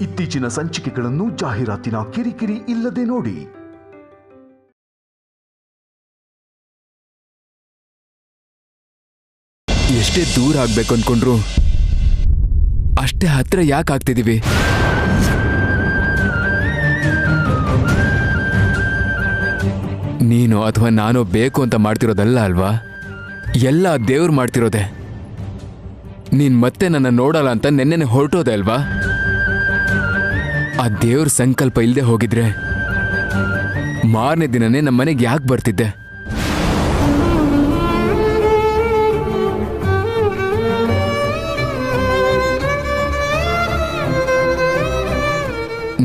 ಇತ್ತೀಚಿನ ಸಂಚಿಕೆಗಳನ್ನು ಜಾಹೀರಾತಿನ ಕಿರಿಕಿರಿ ಇಲ್ಲದೆ ನೋಡಿ. ಎಷ್ಟೇ ದೂರ ಆಗ್ಬೇಕು ಅನ್ಕೊಂಡ್ರು ಅಷ್ಟೇ ಹತ್ರ ಯಾಕೆ ಆಗ್ತಿದೀವಿ? ನೀನು ಅಥವಾ ನಾನು ಬೇಕು ಅಂತ ಮಾಡ್ತಿರೋದಲ್ಲ ಅಲ್ವಾ, ಎಲ್ಲ ದೇವ್ರು ಮಾಡ್ತಿರೋದೆ. ನೀನ್ ಮತ್ತೆ ನನ್ನ ನೋಡಲ್ಲ ಅಂತ ನೆನ್ನೆನೆ ಹೊರಟೋದೆ ಅಲ್ವಾ? ಆ ದೇವ್ರ ಸಂಕಲ್ಪ ಇಲ್ಲದೆ ಹೋಗಿದ್ರೆ ಮಾರನೇ ದಿನನೇ ನಮ್ಮ ಮನೆಗೆ ಯಾಕೆ ಬರ್ತಿದ್ದೆ?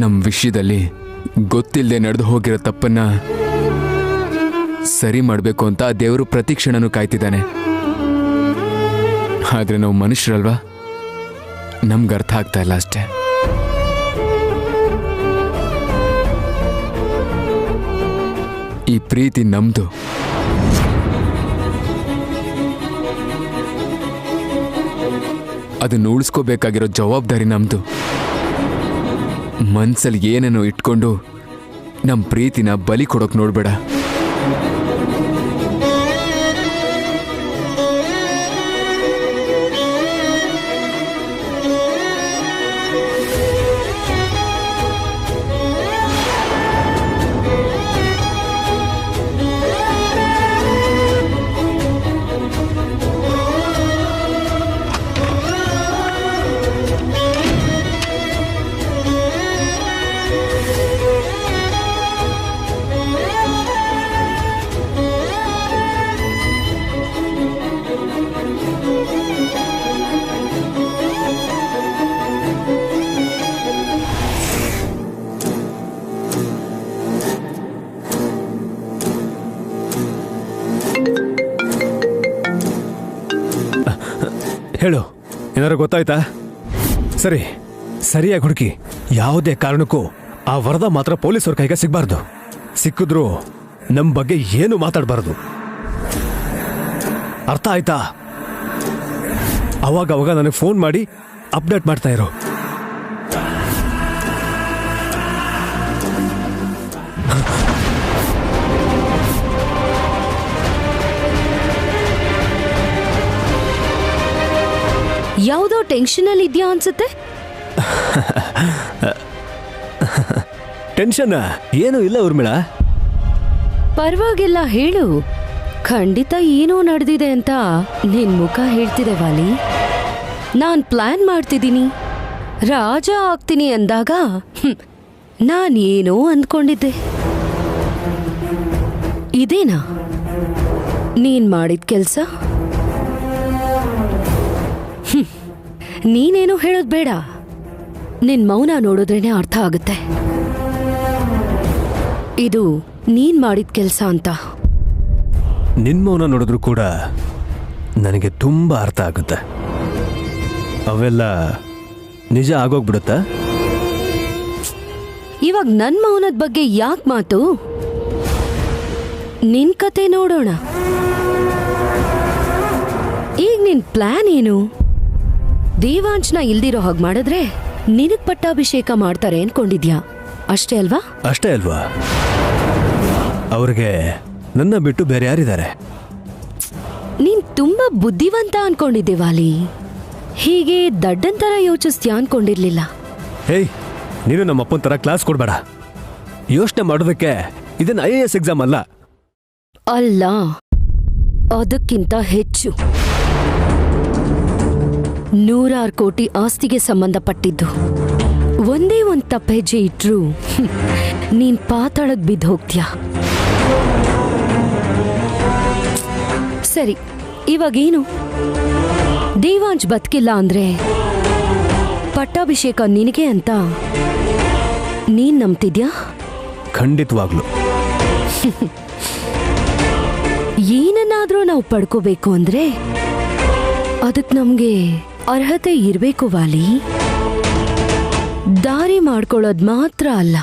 ನಮ್ಮ ವಿಷಯದಲ್ಲಿ ಗೊತ್ತಿಲ್ಲದೆ ನಡೆದು ಹೋಗಿರೋ ತಪ್ಪನ್ನ ಸರಿ ಮಾಡಬೇಕು ಅಂತ ದೇವರು ಪ್ರತಿಕ್ಷಣನೂ ಕಾಯ್ತಿದ್ದಾನೆ. ಆದ್ರೆ ನಾವು ಮನುಷ್ಯರಲ್ವಾ, ನಮ್ಗೆ ಅರ್ಥ ಆಗ್ತಾ ಇಲ್ಲ ಅಷ್ಟೇ. ಈ ಪ್ರೀತಿ ನಮ್ದು. ಅದನ್ನು ಉಳಿಸ್ಕೋಬೇಕಾಗಿರೋ ಜವಾಬ್ದಾರಿ ನಮ್ದು. ಮನ್ಸಲ್ಲಿ ಏನೇನೋ ಇಟ್ಕೊಂಡು ನಮ್ಮ ಪ್ರೀತಿನ ಬಲಿ ಕೊಡೋಕ್ ನೋಡ್ಬೇಡ. ಹೇಳು, ಏನಾರು ಗೊತ್ತಾಯ್ತಾ? ಸರಿ, ಸರಿಯಾಗಿ ಹುಡುಕಿ. ಯಾವುದೇ ಕಾರಣಕ್ಕೂ ಆ ವರದ ಮಾತ್ರ ಪೊಲೀಸರ ಕೈಗೆ ಸಿಗಬಾರ್ದು. ಸಿಕ್ಕಿದ್ರು ನಮ್ಮ ಬಗ್ಗೆ ಏನು ಮಾತಾಡಬಾರ್ದು. ಅರ್ಥ ಆಯ್ತಾ? ಅವಾಗ ನನಗೆ ಫೋನ್ ಮಾಡಿ ಅಪ್ಡೇಟ್ ಮಾಡ್ತಾ ಇರೋ. ಯಾವುದೋ ಟೆನ್ಷನ್ ಅಲ್ಲಿ ಇದೆಯಾ ಅನ್ಸುತ್ತೆ. ಟೆನ್ಷನ್ ಏನೂ ಇಲ್ಲ ಊರ್ಮಿಳಾ. ಪರವಾಗಿಲ್ಲ, ಹೇಳು. ಖಂಡಿತ ಏನೋ ನಡೆದಿದೆ ಅಂತ ನಿನ್ ಮುಖ ಹೇಳ್ತಿದೆ ವಾಲಿ. ನಾನ್ ಪ್ಲಾನ್ ಮಾಡ್ತಿದ್ದೀನಿ, ರಾಜ ಆಗ್ತೀನಿ ಅಂದಾಗ ನಾನೇನೋ ಅಂದ್ಕೊಂಡಿದ್ದೆ. ಇದೇನಾ ನೀನ್ ಮಾಡಿದ ಕೆಲ್ಸ? ನೀನೇನು ಹೇಳೋದ್ ಬೇಡ, ನಿನ್ ಮೌನ ನೋಡಿದ್ರೇನೆ ಅರ್ಥ ಆಗುತ್ತೆ ಇದು ನೀನ್ ಮಾಡಿದ ಕೆಲ್ಸ ಅಂತ. ನಿನ್ ಮೌನ ನೋಡಿದ್ರು ಕೂಡ ನನಗೆ ತುಂಬಾ ಅರ್ಥ ಆಗುತ್ತೆ. ಅವೆಲ್ಲ ನಿಜ ಆಗೋಗ್ಬಿಡುತ್ತಾ? ಇವಾಗ ನನ್ ಮೌನದ ಬಗ್ಗೆ ಯಾಕೆ ಮಾತು? ನಿನ್ ಕತೆ ನೋಡೋಣ. ಈಗ ನಿನ್ ಪ್ಲಾನ್ ಏನು? ದೇವಾಂಶನ ಇಲ್ದಿರೋ ಹಾಗೆ ಮಾಡಿದ್ರೆ ನಿನಗ್ ಪಟ್ಟಾಭಿಷೇಕ ಮಾಡ್ತಾರೆ ಅನ್ಕೊಂಡಿದ್ಯಾ, ಅಷ್ಟೇ ಅಲ್ವಾ? ಅಷ್ಟೇ ಅಲ್ವಾ? ಅವ್ರಿಗೆ ನನ್ನ ಬಿಟ್ಟು ಬೇರೆ ಯಾರಿದ್ದಾರೆ? ನೀನ್ ತುಂಬಾ ಬುದ್ಧಿವಂತ ಅನ್ಕೊಂಡಿದ್ದೆ ವಾಲಿ. ಹೀಗೆ ದಡ್ಡಂತರ ಯೋಚಿಸ್ತೀಯ ಅನ್ಕೊಂಡಿರ್ಲಿಲ್ಲ. ಹೇಯ್, ನೀನು ನಮ್ಮಪ್ಪನ ತರ ಕ್ಲಾಸ್ ಕೊಡ್ಬೇಡ. ಯೋಚನೆ ಮಾಡೋದಕ್ಕೆ ಇದನ್ನ IAS ಎಕ್ಸಾಮ್ ಅಲ್ಲ. ಅಲ್ಲ, ಅದಕ್ಕಿಂತ ಹೆಚ್ಚು. 100 ಕೋಟಿ ಆಸ್ತಿಗೆ ಸಂಬಂಧಪಟ್ಟಿದ್ದು. ಒಂದೇ ಒಂದ್ ತಪ್ಪೆಜ್ಜೆ ಇಟ್ರು ನೀನ್ ಪಾತಾಳಕ್ ಬಿದ್ದು ಹೋಗ್ತೀಯ. ಸರಿ, ಇವಾಗೇನು? ದೇವಾಂಶ್ ಬದುಕಿಲ್ಲ ಅಂದ್ರೆ ಪಟ್ಟಾಭಿಷೇಕ ನಿನಗೆ ಅಂತ ನೀನ್ ನಂಬ್ತಿದ್ಯಾ? ಖಂಡಿತವಾಗ್ಲು. ಏನನ್ನಾದ್ರೂ ನಾವು ಪಡ್ಕೋಬೇಕು ಅಂದ್ರೆ ಅದಕ್ ನಮ್ಗೆ ಅರ್ಹತೆ ಇರ್ಬೇಕು ವಾಲಿ. ದಾರಿ ಮಾಡ್ಕೊಳ್ಳೋದ್ ಮಾತ್ರ ಅಲ್ಲ.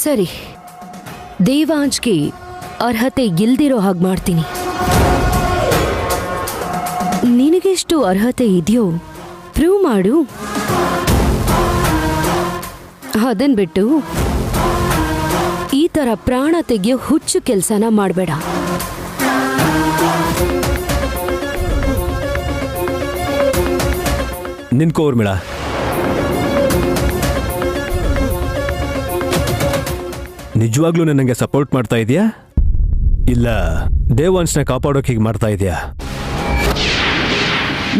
ಸರಿ, ದೇವಾಂಶ್ಗೆ ಅರ್ಹತೆ ಇಲ್ದಿರೋ ಹಾಗೆ ಮಾಡ್ತೀನಿ. ನಿನಗೆ ನಿನಗೆಷ್ಟು ಅರ್ಹತೆ ಇದೆಯೋ ಪ್ರೂವ್ ಮಾಡು. ಅದನ್ ಬಿಟ್ಟು ಈ ತರ ಪ್ರಾಣ ತೆಗೆಯೋ ಹುಚ್ಚು ಕೆಲಸನ ಮಾಡಬೇಡ. ನಿನ್ಕೋ ಊರ್ಮಿಳಾ, ನಿಜವಾಗ್ಲೂ ನನಗೆ ಸಪೋರ್ಟ್ ಮಾಡ್ತಾ ಇದೆಯಾ ಇಲ್ಲ ದೇವಾಂಶನ ಕಾಪಾಡೋಕೆ ಹೀಗೆ ಮಾಡ್ತಾ ಇದೆಯಾ?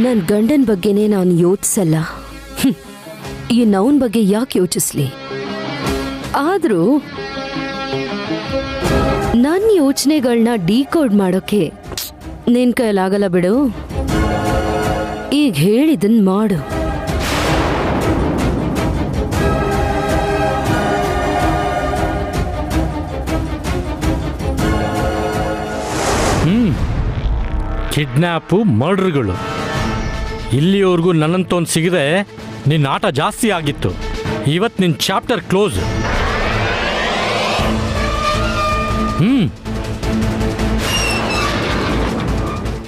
ನನ್ ಗಂಡನ ಬಗ್ಗೆನೇ ನಾನು ಯೋಚಿಸಲ್ಲ. ಈ ನವನ್ ಬಗ್ಗೆ ಯಾಕೆ ಯೋಚಿಸ್ಲಿ? ಆದ್ರೂ ನನ್ನ ಯೋಚನೆಗಳನ್ನ ಡಿಕೋಡ್ ಮಾಡೋಕೆ ನಿನ್ ಕೈಲಾಗಲ್ಲ ಬಿಡು. ಈಗ ಹೇಳಿದನ್ ಮಾಡು. ಕಿಡ್ನ್ಯಾಪು, ಮರ್ಡರ್ಗಳು, ಇಲ್ಲಿವರೆಗೂ ನನ್ನಂತೊಂದು ಸಿಗದೆ ನಿನ್ನ ಆಟ ಜಾಸ್ತಿ ಆಗಿತ್ತು. ಇವತ್ತು ನಿನ್ನ ಚಾಪ್ಟರ್ ಕ್ಲೋಸ್.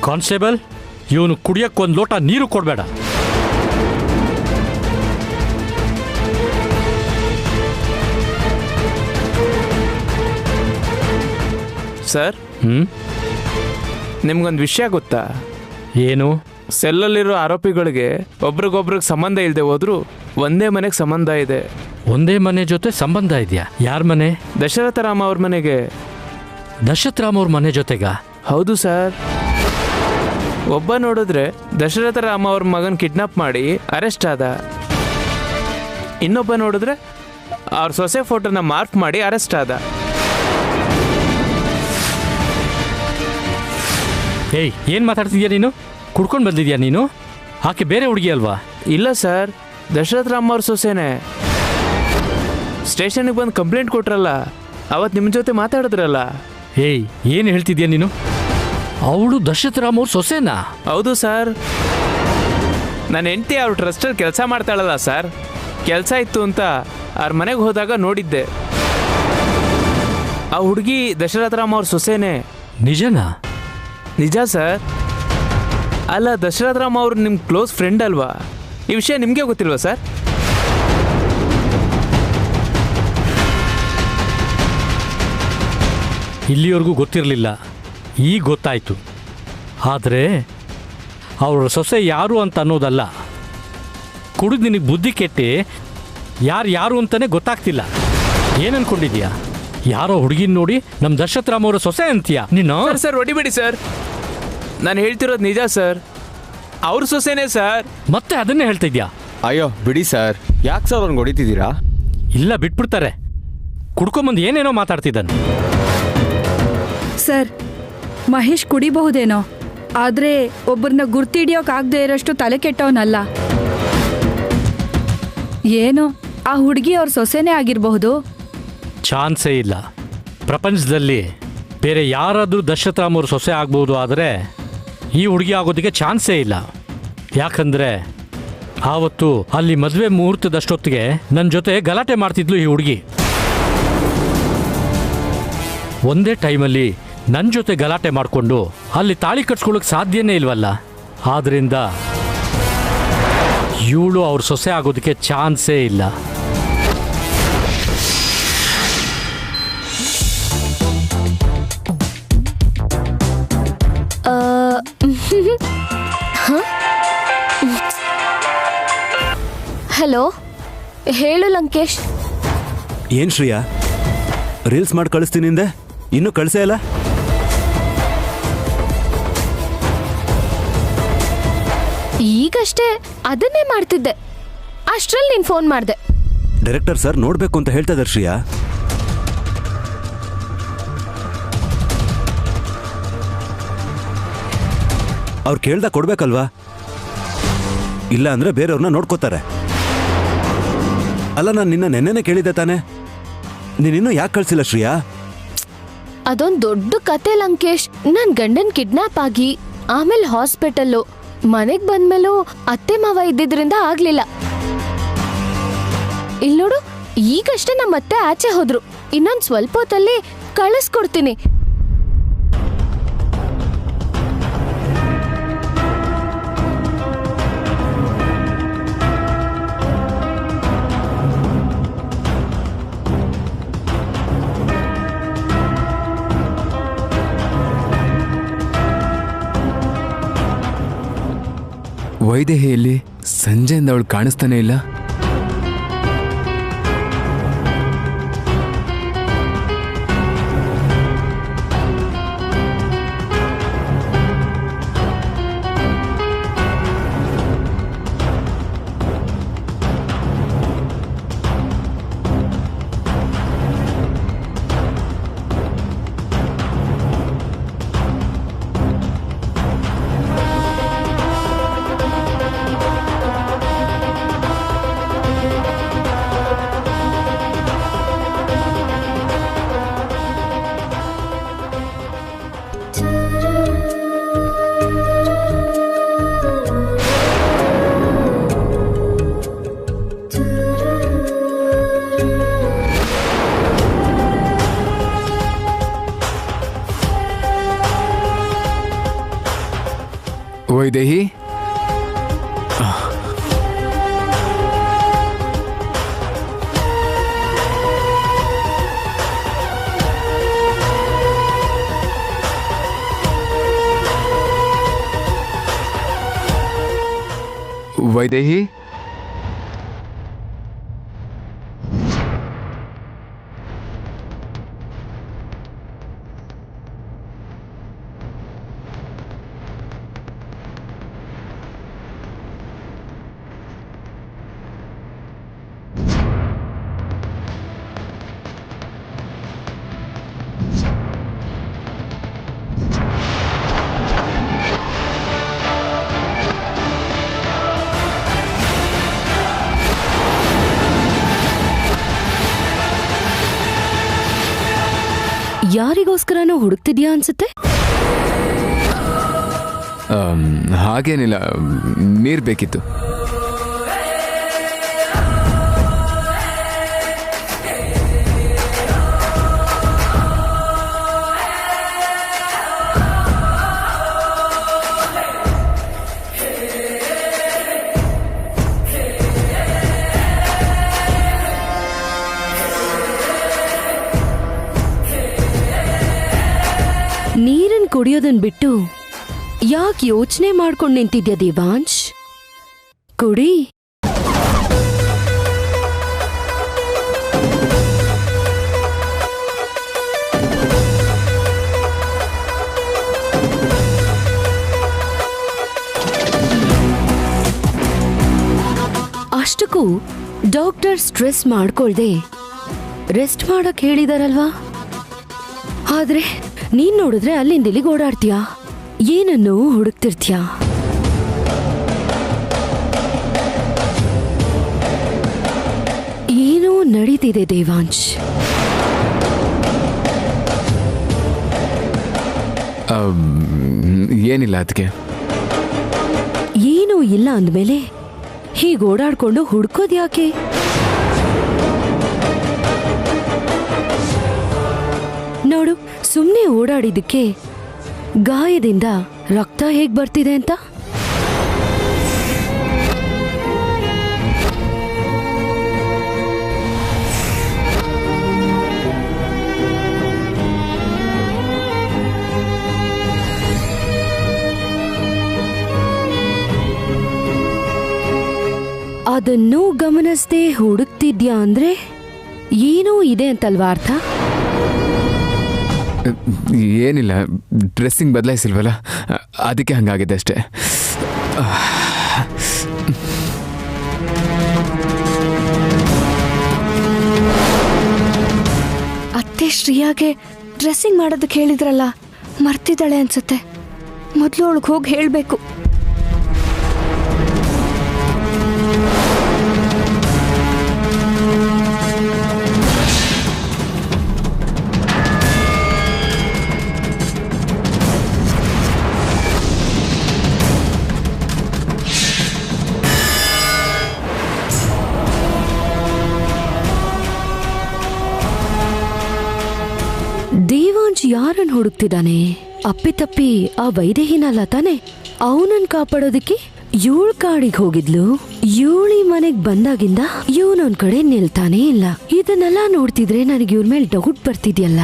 ಕಾನ್ಸ್ಟೇಬಲ್, ಇವನು ಕುಡಿಯೋಕ್ಕೊಂದು ಲೋಟ ನೀರು ಕೊಡಬೇಡ. ಸರ್, ನಿಮ್ಗೊಂದು ವಿಷಯ ಗೊತ್ತಾ? ಏನು? ಸೆಲ್ಲಲ್ಲಿರೋ ಆರೋಪಿಗಳಿಗೆ ಒಬ್ರಿಗೊಬ್ರಿಗೆ ಸಂಬಂಧ ಇಲ್ಲದೆ ಹೋದ್ರು ಒಂದೇ ಮನೆಗೆ ಸಂಬಂಧ ಇದೆ. ಒಂದೇ ಮನೆ ಜೊತೆ ಸಂಬಂಧ ಇದೆಯಾ? ಯಾರ ಮನೆ? ದಶರಥ ರಾಮ ಅವ್ರ ಮನೆಗೆ. ದಶರಥ ರಾಮ ಅವ್ರ ಮನೆ ಜೊತೆಗ? ಹೌದು ಸರ್. ಒಬ್ಬ ನೋಡಿದ್ರೆ ದಶರಥ ರಾಮ ಅವ್ರ ಮಗನ ಕಿಡ್ನಾಪ್ ಮಾಡಿ ಅರೆಸ್ಟ್ ಆದ. ಇನ್ನೊಬ್ಬ ನೋಡಿದ್ರೆ ಅವ್ರ ಸೊಸೆ ಫೋಟೋನ ಮಾರ್ಕ್ ಮಾಡಿ ಅರೆಸ್ಟ್ ಆದ. ಏಯ್, ಏನು ಮಾತಾಡ್ತಿದ್ಯಾ ನೀನು? ಕುಡ್ಕೊಂಡು ಬಂದಿದ್ಯಾ ನೀನು? ಆಕೆ ಬೇರೆ ಹುಡುಗಿ ಅಲ್ವಾ? ಇಲ್ಲ ಸರ್, ದಶರಥ ರಾಮ ಅವ್ರ ಸೊಸೆನೆ. ಸ್ಟೇಷನ್ಗೆ ಬಂದು ಕಂಪ್ಲೇಂಟ್ ಕೊಟ್ರಲ್ಲ, ಅವತ್ತು ನಿಮ್ಮ ಜೊತೆ ಮಾತಾಡಿದ್ರಲ್ಲ. ಏಯ್, ಏನು ಹೇಳ್ತಿದ್ಯಾ ನೀನು? ಅವಳು ದಶರಥ ರಾಮ ಅವ್ರ ಸೊಸೆನಾ? ಹೌದು ಸರ್. ನನ್ನ ಹೆಂಡತಿ ಅವ್ರ ಟ್ರಸ್ಟಲ್ಲಿ ಕೆಲಸ ಮಾಡ್ತಾಳಲ್ಲ ಸರ್, ಕೆಲಸ ಇತ್ತು ಅಂತ ಅವ್ರ ಮನೆಗೆ ಹೋದಾಗ ನೋಡಿದ್ದೆ. ಆ ಹುಡುಗಿ ದಶರಥ ರಾಮ ಅವ್ರ ಸೊಸೆನೆ. ನಿಜನಾ? ನಿಜ ಸರ್. ಅಲ್ಲ, ದಶರಥ ರಾಮ ಅವರು ನಿಮ್ಮ ಕ್ಲೋಸ್ ಫ್ರೆಂಡ್ ಅಲ್ವಾ? ಈ ವಿಷಯ ನಿಮಗೆ ಗೊತ್ತಿಲ್ವಾ ಸರ್? ಇಲ್ಲಿವರೆಗೂ ಗೊತ್ತಿರಲಿಲ್ಲ, ಈಗ ಗೊತ್ತಾಯ್ತು. ಆದರೆ ಅವರ ಸೊಸೆ ಯಾರು ಅಂತ ಅನ್ನೋದಲ್ಲ, ಕುಡಿದು ನಿನಗೆ ಬುದ್ಧಿ ಕೆಟ್ಟಿ ಯಾರು ಅಂತಲೇ ಗೊತ್ತಾಗ್ತಿಲ್ಲ. ಏನು ಅನ್ಕೊಂಡಿದ್ಯಾ? ಯಾರೋ ಹುಡುಗಿನ ನೋಡಿ ನಮ್ಮ ದಶರಥ ರಾಮ ಅವರ ಸೊಸೆ ಅಂತೀಯಾ ನೀನು? ಸರ್ ಹೊಡಿಬೇಡಿ ಸರ್, ನಾನು ಹೇಳ್ತಿರೋದು ನಿಜ ಸರ್. ಅವ್ರ ಸೊಸೆನೇ ಸರ್. ಮತ್ತೆ ಅದನ್ನೇ ಹೇಳ್ತಾ ಇದ್ಯಾ? ಅಯ್ಯೋ ಬಿಡಿ ಸರ್, ಯಾಕೆ ಸರ್ ಅವ್ನಿಗೆ ಹೊಡಿತಿದ್ದೀರಾ? ಇಲ್ಲ, ಬಿಟ್ಬಿಡ್ತಾರೆ. ಕುಡ್ಕೊಂಬಂದು ಏನೇನೋ ಮಾತಾಡ್ತಿದ್ದಾನೆ. ಸರ್, ಮಹೇಶ್ ಕುಡಿಬಹುದೇನೋ, ಆದರೆ ಒಬ್ಬರನ್ನ ಗುರ್ತಿಡಿಯೋಕ್ಕಾಗದೇ ಇರೋಷ್ಟು ತಲೆ ಕೆಟ್ಟವನಲ್ಲ. ಏನೋ ಆ ಹುಡುಗಿ ಅವ್ರ ಸೊಸೆನೇ ಆಗಿರಬಹುದು. ಚಾನ್ಸೇ ಇಲ್ಲ. ಪ್ರಪಂಚದಲ್ಲಿ ಬೇರೆ ಯಾರಾದರೂ ದಶರಥ ರಾಮ ಅವ್ರ ಸೊಸೆ ಆಗ್ಬೋದು, ಆದರೆ ಈ ಹುಡುಗಿ ಆಗೋದಕ್ಕೆ ಚಾನ್ಸೇ ಇಲ್ಲ. ಯಾಕಂದರೆ ಆವತ್ತು ಅಲ್ಲಿ ಮದುವೆ ಮುಹೂರ್ತದಷ್ಟೊತ್ತಿಗೆ ನನ್ನ ಜೊತೆ ಗಲಾಟೆ ಮಾಡ್ತಿದ್ಲು ಈ ಹುಡುಗಿ. ಒಂದೇ ಟೈಮಲ್ಲಿ ನನ್ನ ಜೊತೆ ಗಲಾಟೆ ಮಾಡಿಕೊಂಡು ಅಲ್ಲಿ ತಾಳಿ ಕಟ್ಸ್ಕೊಳ್ಳೋಕೆ ಸಾಧ್ಯನೇ ಇಲ್ವಲ್ಲ. ಆದ್ದರಿಂದ ಇವಳು ಅವ್ರ ಸೊಸೆ ಆಗೋದಕ್ಕೆ ಚಾನ್ಸೇ ಇಲ್ಲ. ಹಲೋ, ಹೇಳು ಲಂಕೇಶ್. ಏನ್ ಶ್ರೇಯಾ, ರೀಲ್ಸ್ ಮಾಡಿ ಕಳಿಸ್ತೀನಿ ಹಿಂದೆ, ಇನ್ನೂ ಕಳಿಸೇ ಇಲ್ಲ? ಈಗಷ್ಟೇ ಅದನ್ನೇ ಮಾಡ್ತಿದ್ದೆ, ಅಷ್ಟ್ರಲ್ಲಿ ನೀನು ಫೋನ್ ಮಾಡಿದೆ. ಡೈರೆಕ್ಟರ್ ಸರ್ ನೋಡ್ಬೇಕು ಅಂತ ಹೇಳ್ತಾ ಇದ್ದಾರೆ ಶ್ರೇಯಾ. ಅವ್ರು ಕೇಳ್ದ ಕೊಡ್ಬೇಕಲ್ವಾ? ಇಲ್ಲ ಅಂದ್ರೆ ಬೇರೆಯವ್ರನ್ನ ನೋಡ್ಕೋತಾರೆ. ಅಲ್ಲ, ನಾನು ನಿನ್ನ ನೆನ್ನೆನೆ ಕೇಳಿದ್ದೆ ತಾನೆ, ನೀನಿನ್ನೂ ಯಾಕೆ ಕಳ್ಸಿಲ್ಲ ಶ್ರೇಯಾ? ಅದೊಂದು ದೊಡ್ಡ ಕತೆ ಲಂಕೇಶ್. ನನ್ ಗಂಡನ್ ಕಿಡ್ನಾಪ್ ಆಗಿ ಆಮೇಲೆ ಹಾಸ್ಪಿಟಲ್ಲು, ಮನೆಗ್ ಬಂದ್ಮೇಲೂ ಅತ್ತೆ ಮಾವ ಇದ್ದಿದ್ರಿಂದ ಆಗ್ಲಿಲ್ಲ. ಇಲ್ ನೋಡು, ಈಗಷ್ಟೇ ನಮ್ಮ ಅತ್ತೆ ಆಚೆ ಹೋದ್ರು. ಇನ್ನೊಂದ್ ಸ್ವಲ್ಪ ಹೊತ್ತಲ್ಲಿ ಕಳಿಸ್ಕೊಡ್ತೀನಿ. ವೈದೇಹಿಯಲ್ಲಿ ಸಂಜೆಯಿಂದ ಅವಳು ಕಾಣಿಸ್ತಾನೆ ಇಲ್ಲ. ವೈದೇಹಿ, ವೈದೇಹಿ, ಯಾರಿಗೋಸ್ಕರನೋ ಹುಡುಕ್ತಿದ್ಯಾ ಅನ್ಸುತ್ತೆ. ಹಾಗೇನಿಲ್ಲ, ನೀರು ಬೇಕಿತ್ತು. ನೀರನ್ ಕುಡಿಯೋದನ್ ಬಿಟ್ಟು ಯಾಕೆ ಯೋಚನೆ ಮಾಡ್ಕೊಂಡು ನಿಂತಿದ್ಯಾ ದೇವಾಂಶ್? ಕುಡಿ. ಅಷ್ಟಕ್ಕೂ ಡಾಕ್ಟರ್ ಸ್ಟ್ರೆಸ್ ಮಾಡ್ಕೊಳ್ದೆ ರೆಸ್ಟ್ ಮಾಡಕ್ ಹೇಳಿದಾರಲ್ವಾ? ಆದ್ರೆ ನೀನ್ ನೋಡಿದ್ರೆ ಅಲ್ಲಿಂದ ಇಲ್ಲಿಗೆ ಓಡಾಡ್ತೀಯಾ, ಏನನ್ನು ಹುಡುಕ್ತಿರ್ತೀಯಾ? ಏನೋ ನಡೀತಿದೆ ದೇವಾಂಶ್. ಏನಿಲ್ಲ ಅದಕ್ಕೆ. ಏನೂ ಇಲ್ಲ ಅಂದ್ಮೇಲೆ ಹೀಗೆ ಓಡಾಡ್ಕೊಂಡು ಹುಡ್ಕೋದ್ ಯಾಕೆ? ನೋಡು, ಸುಮ್ಮನೆ ಓಡಾಡಿದ್ದಕ್ಕೆ ಗಾಯದಿಂದ ರಕ್ತ ಹೇಗ್ ಬರ್ತಿದೆ ಅಂತ. ಅದನ್ನೂ ಗಮನಿಸದೆ ಹುಡುಕ್ತಿದ್ಯಾ ಅಂದ್ರೆ ಏನೋ ಇದೆ ಅಂತಲ್ವಾ ಅರ್ಥ? ಏನಿಲ್ಲ, ಡ್ರೆಸ್ಸಿಂಗ್ ಬದಲಾಯಿಸಿಲ್ವಲ್ಲ, ಅದಕ್ಕೆ ಹಂಗಾಗಿದೆ ಅಷ್ಟೇ. ಅತ್ತೆ ಶ್ರೀಯಾಗೆ ಡ್ರೆಸ್ಸಿಂಗ್ ಮಾಡೋದಕ್ಕೆ ಹೇಳಿದ್ರಲ್ಲ, ಮರ್ತಿದ್ದಾಳೆ ಅನ್ಸುತ್ತೆ. ಮೊದಲು ಅವಳಿಗೆ ಹೋಗಿ ಹೇಳಬೇಕು. ದೇವಾಂಶ್ ಯಾರನ್ನು ಹುಡುಕ್ತಿದ್ದಾನೆ? ಅಪ್ಪಿತಪ್ಪಿ ಆ ವೈದೇಹಿನಲ್ಲ ತಾನೆ? ಅವನನ್ನ ಕಾಪಾಡೋದಕ್ಕೆ ಇವಳ ಕಾಡಿಗೆ ಹೋಗಿದ್ಲು. ಇವಳಿ ಮನೆಗ್ ಬಂದಾಗಿಂದ ಇವನೊಂದ್ ಕಡೆ ನಿಲ್ತಾನೇ ಇಲ್ಲ. ಇದನ್ನೆಲ್ಲ ನೋಡ್ತಿದ್ರೆ ನನಗೆ ಇವ್ರ ಮೇಲೆ ಡೌಟ್ ಬರ್ತಿದ್ಯಲ್ಲ.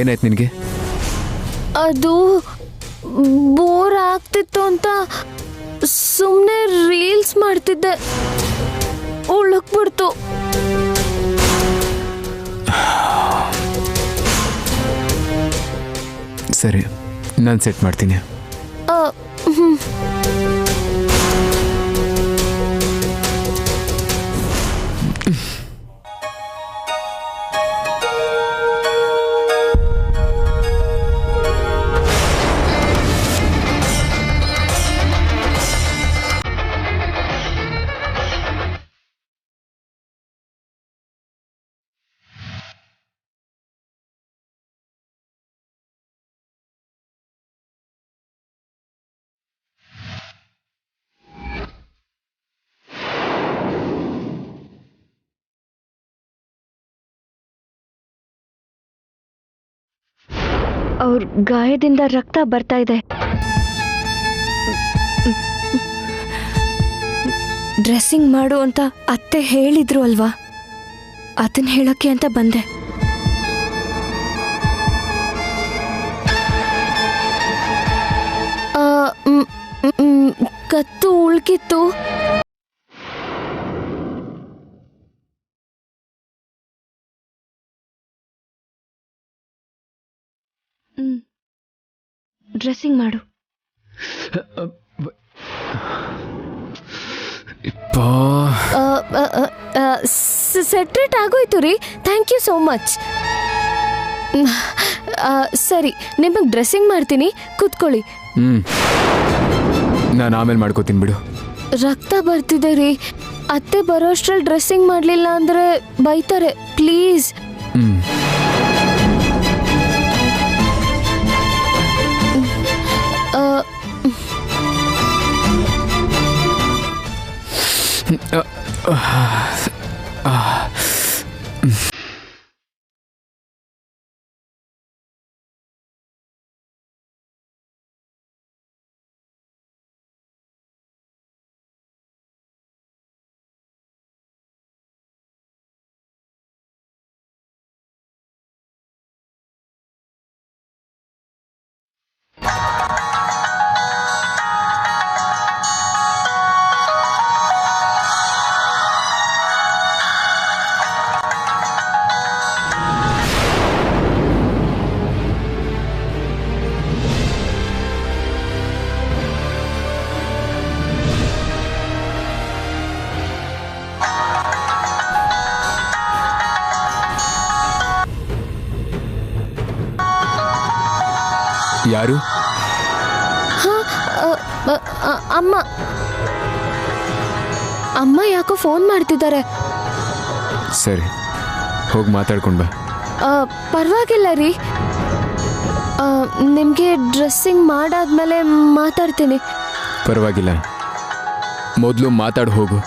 ಏನಾಯ್ತು ನಿನಗೆ? ಅದು ಬೋರ್ ಆಗ್ತಿತ್ತು ಅಂತ ಸುಮ್ಮನೆ ರೀಲ್ಸ್ ಮಾಡ್ತಿದ್ದೆ, ಉಳುಕ್ಬಿಡ್ತು. ಸರಿ, ನಾನು ಸೆಟ್ ಮಾಡ್ತೀನಿ. ಅವ್ರ ಗಾಯದಿಂದ ರಕ್ತ ಬರ್ತಾ ಇದೆ. ಡ್ರೆಸ್ಸಿಂಗ್ ಮಾಡು ಅಂತ ಅತ್ತೆ ಹೇಳಿದ್ರು ಅಲ್ವಾ, ಅದನ್ನ ಹೇಳಕ್ಕೆ ಅಂತ ಬಂದೆ. ಕತ್ತು ಉಳ್ಕಿತ್ತು. ಡ್ರೆಸ್ಸಿಂಗ್ ಮಾಡು. ಸೆಟ್ರೇಟ್ ಆಗೋಯ್ತು ರೀ, ಥ್ಯಾಂಕ್ ಯು ಸೋ ಮಚ್. ಸರಿ, ನಿಮಗೆ ಡ್ರೆಸ್ಸಿಂಗ್ ಮಾಡ್ತೀನಿ, ಕೂತ್ಕೊಳ್ಳಿ. ನಾನು ಆಮೇಲೆ ಮಾಡ್ಕೋತೀನಿ ಬಿಡು. ರಕ್ತ ಬರ್ತಿದೆ ರೀ, ಅತ್ತೆ ಬರೋಷ್ಟ್ರಲ್ಲಿ ಡ್ರೆಸ್ಸಿಂಗ್ ಮಾಡಲಿಲ್ಲ ಅಂದರೆ ಬೈತಾರೆ, ಪ್ಲೀಸ್. ಯಾರು? ಅಮ್ಮ. ಅಮ್ಮ ಯಾಕೋ ಫೋನ್ ಮಾಡ್ತಿದ್ದಾರೆ. ಸರಿ, ಹೋಗಿ ಮಾತಾಡ್ಕೊಂಡು ಬಾ. ಪರವಾಗಿಲ್ಲ ರೀ, ನಿಮಗೆ ಡ್ರೆಸ್ಸಿಂಗ್ ಮಾಡಾದ್ಮೇಲೆ ಮಾತಾಡ್ತೀನಿ. ಪರವಾಗಿಲ್ಲ, ಮೊದಲು ಮಾತಾಡಿ ಹೋಗು.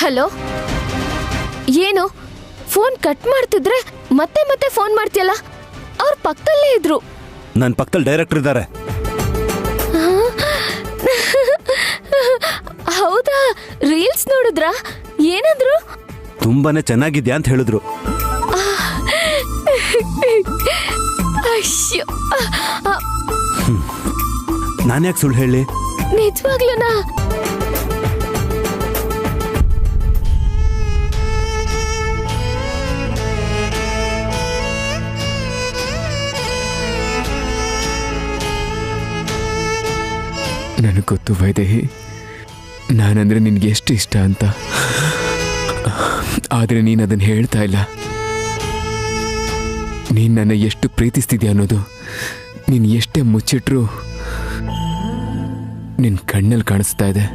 ಹಲೋ, ಏನು ಫೋನ್ ಕಟ್ ಮಾಡ್ತಿದ್ರೆ ಮತ್ತೆ ಮತ್ತೆ ಫೋನ್ ಮಾಡ್ತೀಯಲ್ಲ? ಅವ್ರ ಪಕ್ಕದಲ್ಲೇ ಇದ್ರು. ನನ್ನ ಪಕ್ಕದಲ್ಲಿ ಡೈರೆಕ್ಟರ್ ಇದ್ದಾರೆ. ಹೌದಾ? ರೀಲ್ಸ್ ನೋಡಿದ್ರಾ? ಏನಂದ್ರು? ತುಂಬಾನೇ ಚೆನ್ನಾಗಿದ್ಯಾ ಅಂತ ಹೇಳಿದ್ರು. ಅಯ್ಯೋ, ನಾನ್ಯಾಕೆ ಸುಳ್ಳು ಹೇಳಿ? ನಿಜವಾಗ್ಲೂನಾ? ನನಗೆ ಗೊತ್ತು ವೈದೇಹಿ, ನಾನಂದ್ರೆ ನಿನಗೆ ಎಷ್ಟು ಇಷ್ಟ ಅಂತ. ಆದರೆ ನೀನು ಅದನ್ನು ಹೇಳ್ತಾ ಇಲ್ಲ. ನೀನು ನನ್ನ ಎಷ್ಟು ಪ್ರೀತಿಸ್ತಿದ್ಯಾ ಅನ್ನೋದು ನೀನು ಎಷ್ಟೇ ಮುಚ್ಚಿಟ್ರೂ ನಿನ್ನ ಕಣ್ಣಲ್ಲಿ ಕಾಣಿಸ್ತಾ ಇದೆ.